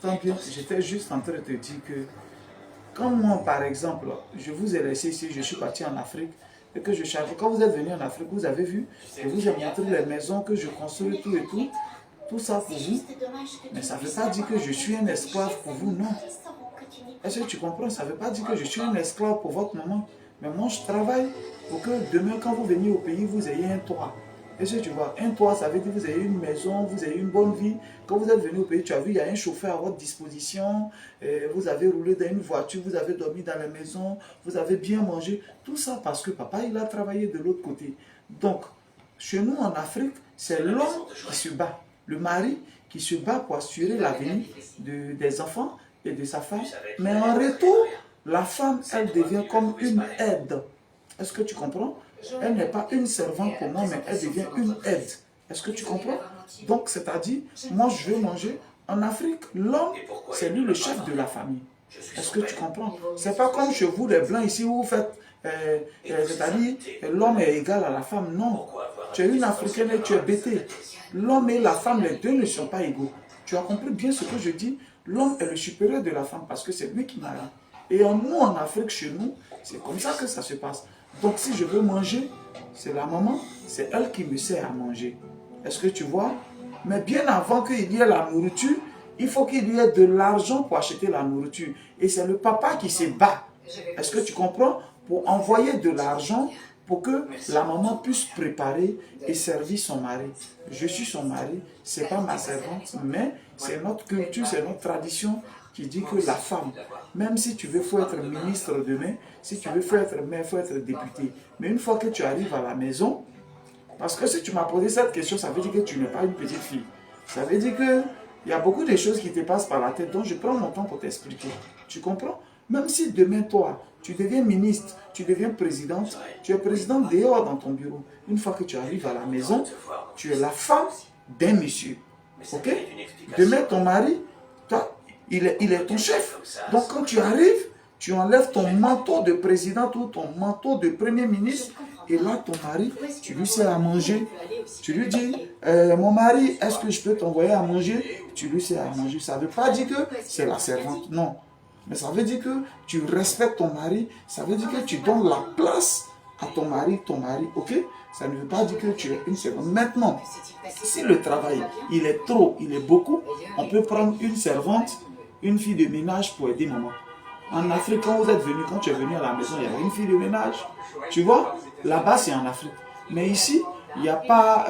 j'entends bien. J'étais juste en train de te dire que quand moi, par exemple, je vous ai laissé ici, je suis parti en Afrique, et que je cherche. Quand vous êtes venu en Afrique, vous avez vu, je vous ai montré les maisons que je construis, tout et tout. Tout ça pour vous. Mais ça ne veut pas dire que je suis un esclave pour vous, non. Est-ce que tu comprends? Ça ne veut pas dire que je suis un esclave pour votre maman. Mais moi, je travaille pour que demain, quand vous venez au pays, vous ayez un toit. Est-ce que tu vois? Un toit, ça veut dire que vous ayez une maison, vous ayez une bonne vie. Quand vous êtes venu au pays, tu as vu, il y a un chauffeur à votre disposition. Vous avez roulé dans une voiture, vous avez dormi dans la maison, vous avez bien mangé. Tout ça parce que papa, il a travaillé de l'autre côté. Donc, chez nous en Afrique, c'est l'homme qui se bat. Le mari qui se bat pour assurer l'avenir des enfants et de sa femme. Mais en retour, la femme, elle devient comme une aide. Est-ce que tu comprends? Elle n'est pas une servante pour moi, mais elle devient une aide. Est-ce que tu comprends? Donc, c'est-à-dire, moi, je veux manger. En Afrique, l'homme, c'est lui le chef de la famille. Est-ce que tu comprends? C'est pas comme chez vous, les Blancs, ici, où vous faites... c'est-à-dire, l'homme est égal à la femme. Non. Tu es une Africaine et tu es bêtée. L'homme et la femme, les deux ne sont pas égaux. Tu as compris bien ce que je dis? L'homme est le supérieur de la femme parce que c'est lui qui marie. Et nous, en Afrique, chez nous, c'est comme ça que ça se passe. Donc, si je veux manger, c'est la maman, c'est elle qui me sert à manger. Est-ce que tu vois? Mais bien avant qu'il y ait la nourriture, il faut qu'il y ait de l'argent pour acheter la nourriture. Et c'est le papa qui se bat. Est-ce que tu comprends? Pour envoyer de l'argent pour que la maman puisse préparer et servir son mari. Je suis son mari, ce n'est pas ma servante, mais c'est notre culture, c'est notre tradition qui dit que la femme, même si tu veux, il faut être ministre demain, si tu veux, il faut être maire, il faut être député. Mais une fois que tu arrives à la maison, parce que si tu m'as posé cette question, ça veut dire que tu n'es pas une petite fille. Ça veut dire qu'il y a beaucoup de choses qui te passent par la tête, donc je prends mon temps pour t'expliquer. Tu comprends? Même si demain, toi, tu deviens ministre, tu deviens présidente, tu es présidente dehors dans ton bureau. Une fois que tu arrives à la maison, tu es la femme d'un monsieur. Ok? Demain, ton mari, toi, il est ton chef. Donc, quand tu arrives, tu enlèves ton manteau de présidente ou ton manteau de premier ministre. Et là, ton mari, tu lui sers à manger. Tu lui dis, mon mari, est-ce que je peux t'envoyer à manger? Tu lui sers à manger. Ça ne veut pas dire que c'est la servante, non. Mais ça veut dire que tu respectes ton mari. Ça veut dire que tu donnes la place à ton mari, ok? Ça ne veut pas dire que tu es une servante. Maintenant, si le travail, il est trop, il est beaucoup, on peut prendre une servante, une fille de ménage pour aider maman. En Afrique, quand vous êtes venu, quand tu es venu à la maison, il y avait une fille de ménage. Tu vois, là-bas, c'est en Afrique. Mais ici, il n'y a pas,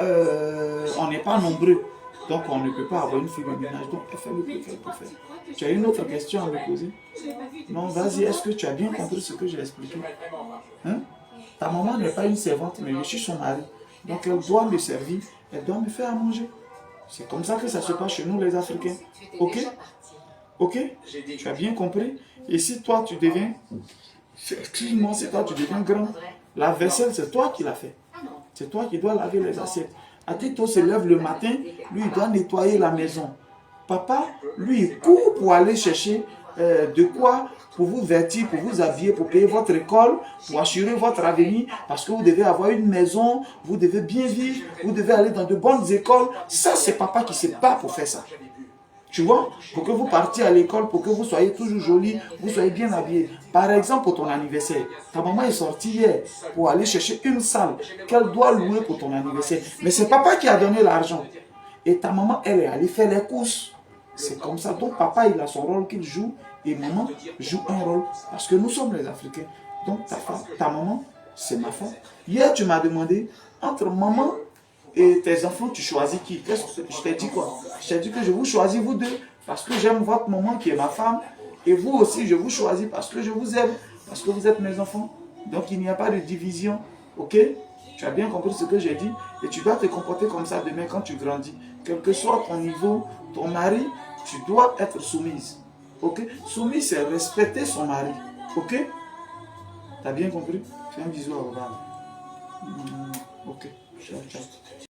on n'est pas nombreux. Donc, on ne peut pas avoir une fille de ménage. Donc, elle fait le plus qu'elle peut faire. Tu as une autre question à me poser? Non, vas-y, est-ce que tu as bien compris ce que j'ai expliqué? Hein? Ta maman n'est pas une servante, mais je suis son mari. Donc, elle doit me servir, elle doit me faire à manger. C'est comme ça que ça se passe chez nous, les Africains. Ok? Ok? Tu as bien compris? Et si toi, tu deviens... Excuse-moi, si toi, tu deviens grand, la vaisselle, c'est toi qui l'as fait. C'est toi qui dois laver les assiettes. Atito se lève le matin, lui, il doit nettoyer la maison. Papa, lui, il court pour aller chercher de quoi pour vous vêtir, pour vous habiller, pour payer votre école, pour assurer votre avenir, parce que vous devez avoir une maison, vous devez bien vivre, vous devez aller dans de bonnes écoles. Ça, c'est papa qui se bat pour faire ça. Tu vois, pour que vous partiez à l'école, pour que vous soyez toujours joli, vous soyez bien habillé. Par exemple, pour ton anniversaire, ta maman est sortie hier pour aller chercher une salle qu'elle doit louer pour ton anniversaire. Mais c'est papa qui a donné l'argent. Et ta maman, elle est allée faire les courses. C'est comme ça. Donc, papa, il a son rôle qu'il joue et maman joue un rôle. Parce que nous sommes les Africains. Donc, ta maman, c'est ma femme. Hier, tu m'as demandé, entre maman et tes enfants, tu choisis qui? Je t'ai dit quoi? Je t'ai dit que je vous choisis vous deux parce que j'aime votre maman qui est ma femme. Et vous aussi, je vous choisis parce que je vous aime. Parce que vous êtes mes enfants. Donc, il n'y a pas de division. Ok? Tu as bien compris ce que j'ai dit. Et tu dois te comporter comme ça demain quand tu grandis. Quel que soit ton niveau, ton mari, tu dois être soumise. Ok? Soumise, c'est respecter son mari. Ok? Tu as bien compris? Fais un bisou à Robert. Ok. Ciao, ciao.